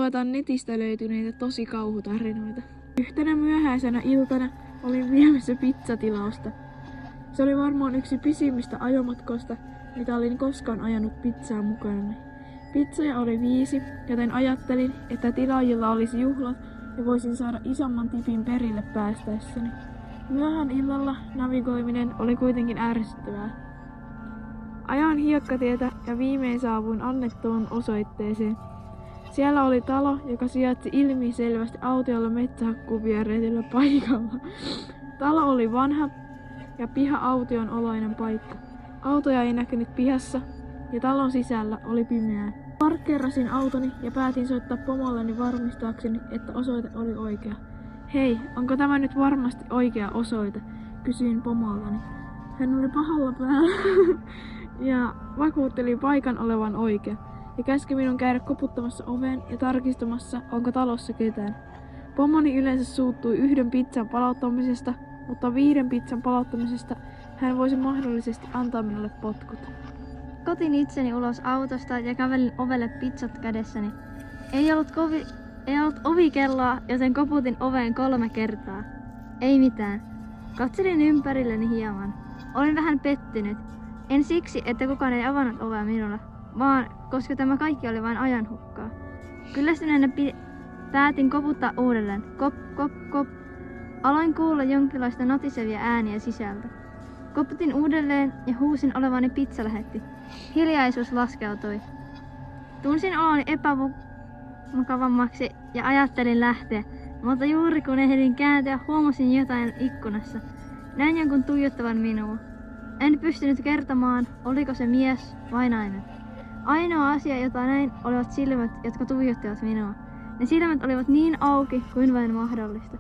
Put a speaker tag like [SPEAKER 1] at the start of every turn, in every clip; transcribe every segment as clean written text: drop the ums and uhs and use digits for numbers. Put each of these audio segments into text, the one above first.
[SPEAKER 1] luetaan netistä löytyneitä tosi kauhutarinoita. Yhtenä myöhäisenä iltana olin viemässä pizzatilausta. Se oli varmaan yksi pisimmistä ajomatkoista, mitä olin koskaan ajanut pizzaa mukanani. Pizzoja oli 5, joten ajattelin, että tilaajilla olisi juhlat ja voisin saada isomman tipin perille päästäessäni. Myöhään illalla navigoiminen oli kuitenkin ärsyttävää. Ajoin hiekkatietä ja viimein saavuin annettuun osoitteeseen. Siellä oli talo, joka sijaitsi ilmiselvästi autiolla metsähakkuuviereisellä paikalla. Talo oli vanha ja piha aution oloinen paikka. Autoja ei näkynyt pihassa ja talon sisällä oli pimeää. Parkkeerasin autoni ja päätin soittaa pomolleni varmistaakseni, että osoite oli oikea. Hei, onko tämä nyt varmasti oikea osoite? Kysyin pomollani. Hän oli pahalla päällä ja vakuutteli paikan olevan oikea ja käski minun käydä koputtamassa oveen ja tarkistamassa, onko talossa ketään. Pomoni yleensä suuttui 1 pizzan palauttamisesta, mutta 5 pizzan palauttamisesta hän voisi mahdollisesti antaa minulle potkut.
[SPEAKER 2] Kotin itseni ulos autosta ja kävelin ovelle pizzat kädessäni. Ei ollut ovikelloa, joten koputin oveen 3 kertaa. Ei mitään. Katselin ympärilleni hieman. Olin vähän pettynyt. En siksi, että kukaan ei avannut ovea minulle, vaan koska tämä kaikki oli vain ajanhukkaa. Kyllästyneenä päätin koputtaa uudelleen. Kop, kop, kop. Aloin kuulla jonkinlaista natisevia ääniä sisältä. Koputin uudelleen ja huusin olevani pizzalähetti. Hiljaisuus laskeutui. Tunsin oloni epämukavammaksi ja ajattelin lähteä, mutta juuri kun ehdin kääntyä, huomasin jotain ikkunassa. Näin jonkun tuijottavan minua. En pystynyt kertomaan, oliko se mies vai nainen. Ainoa asia, jota näin, olivat silmät, jotka tuijottivat minua. Ne silmät olivat niin auki kuin vain mahdollista.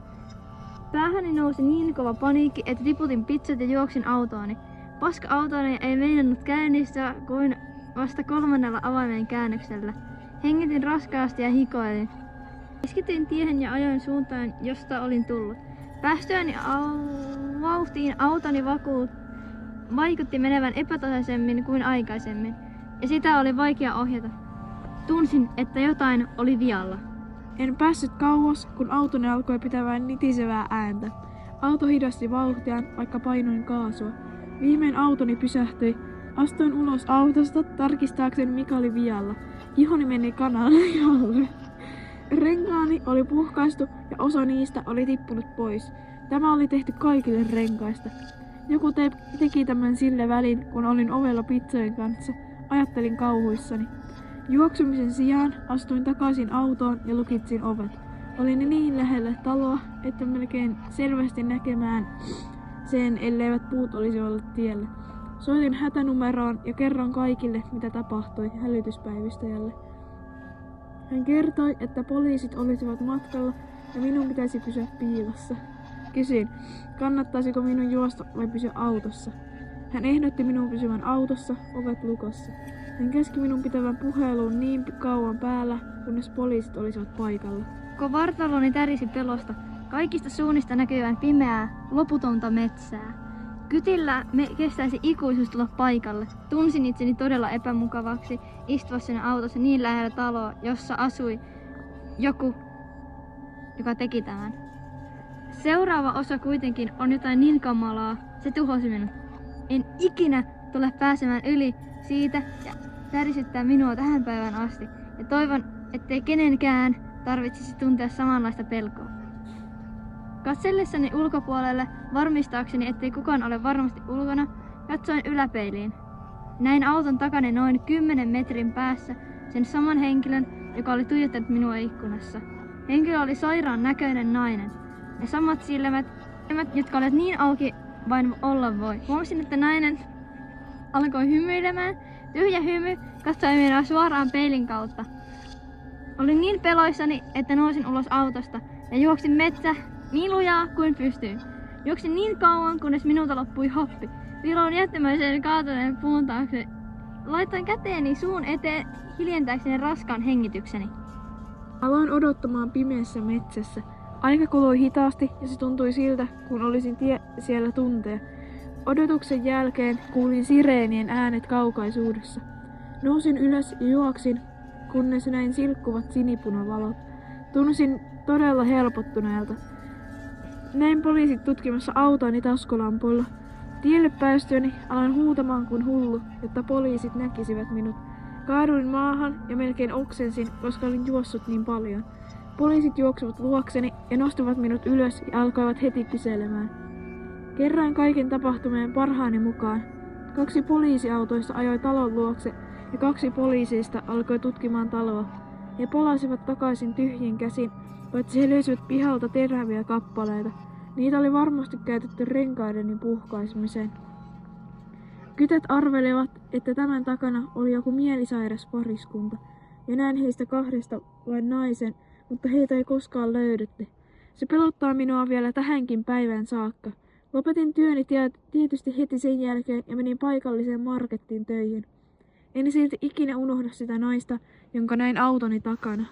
[SPEAKER 2] Päähäni nousi niin kova paniikki, että tiputin pizzat ja juoksin autooni. Paska-autoni ei meinannut käynnistää kuin vasta 3. avaimen käännöksellä. Hengitin raskaasti ja hikoilin. Keskityin tiehen ja ajoin suuntaan, josta olin tullut. Päästyäni vauhtiin autoni vaikutti menevän epätasaisemmin kuin aikaisemmin, ja sitä oli vaikea ohjata. Tunsin, että jotain oli vialla.
[SPEAKER 1] En päässyt kauas, kun autoni alkoi pitämään nitisevää ääntä. Auto hidasti vauhtiaan, vaikka painoin kaasua. Viimein autoni pysähtyi. Astuin ulos autosta tarkistaakseni, mikä oli vialla. Hihoni meni kanalle. Renkaani oli puhkaistu ja osa niistä oli tippunut pois. Tämä oli tehty kaikille renkaista. Joku teki tämän sille välin, kun olin ovella pizzojen kanssa. Ajattelin kauhuissani. Juoksumisen sijaan astuin takaisin autoon ja lukitsin ovet. Olin niin lähellä taloa, että melkein selvästi näkemään sen, elleivät puut olisi olleet tiellä. Soitin hätänumeroon ja kerron kaikille, mitä tapahtui hälytyspäivystäjälle. Hän kertoi, että poliisit olisivat matkalla ja minun pitäisi pysyä piilossa. Kysyin, kannattaisiko minun juosta vai pysyä autossa. Hän ehdotti minun pysyvän autossa, ovet lukossa. Hän käski minun pitävän puheluun niin kauan päällä, kunnes poliisit olisivat paikalla.
[SPEAKER 2] Koko vartaloni tärisi pelosta. Kaikista suunnista näkyvän pimeää, loputonta metsää. Kytillä kestäisi ikuisuus tulla paikalle. Tunsin itseni todella epämukavaksi istuvassani autossa niin lähellä taloa, jossa asui joku, joka teki tämän. Seuraava osa kuitenkin on jotain niin kamalaa, se tuhosi minut. En ikinä tule pääsemään yli siitä ja tärisyttää minua tähän päivään asti. Ja toivon, ettei kenenkään tarvitsisi tuntea samanlaista pelkoa. Katsellessani ulkopuolelle, varmistaakseni ettei kukaan ole varmasti ulkona, katsoin yläpeiliin. Näin auton takana noin 10 metrin päässä sen saman henkilön, joka oli tuijottanut minua ikkunassa. Henkilö oli sairaan näköinen nainen. Ne samat silmät, jotka olivat niin auki vain olla voi. Huomasin, että nainen alkoi hymyilemään. Tyhjä hymy katsoi minua suoraan peilin kautta. Olin niin peloissani, että nousin ulos autosta ja juoksin niin lujaa kuin pystyin. Juoksin niin kauan, kunnes minulta loppui happi. Viloin jättimäisen kaatuneen puun taakse. Laitoin käteeni suun eteen hiljentääkseni raskaan hengitykseni.
[SPEAKER 1] Aloin odottamaan pimeässä metsässä. Aika kului hitaasti ja se tuntui siltä, kun olisin siellä tunteja. Odotuksen jälkeen kuulin sireenien äänet kaukaisuudessa. Nousin ylös ja juoksin kunnes näin silkkuvat sinipunavalot. Tunsin todella helpottuneelta. Näin poliisit tutkimassa autoani taskulampuilla. Tielle päästyäni aloin huutamaan kuin hullu, jotta poliisit näkisivät minut. Kaaduin maahan ja melkein oksensin, koska olin juossut niin paljon. Poliisit juoksuvat luokseni ja nostivat minut ylös ja alkoivat heti kyselemään. Kerroin kaiken tapahtumeen parhaani mukaan. 2 poliisiautoista ajoi talon luokse ja 2 poliisista alkoi tutkimaan taloa. He palasivat takaisin tyhjin käsin, paitsi he löysivät pihalta teräviä kappaleita. Niitä oli varmasti käytetty renkaideni puhkaismiseen. Kytät arvelevat, että tämän takana oli joku mielisairas pariskunta, ja näin heistä 2 vain naisen, mutta heitä ei koskaan löydetty. Se pelottaa minua vielä tähänkin päivään saakka. Lopetin työni tietysti heti sen jälkeen ja menin paikalliseen markettiin töihin. En silti ikinä unohda sitä naista, jonka näin autoni takana.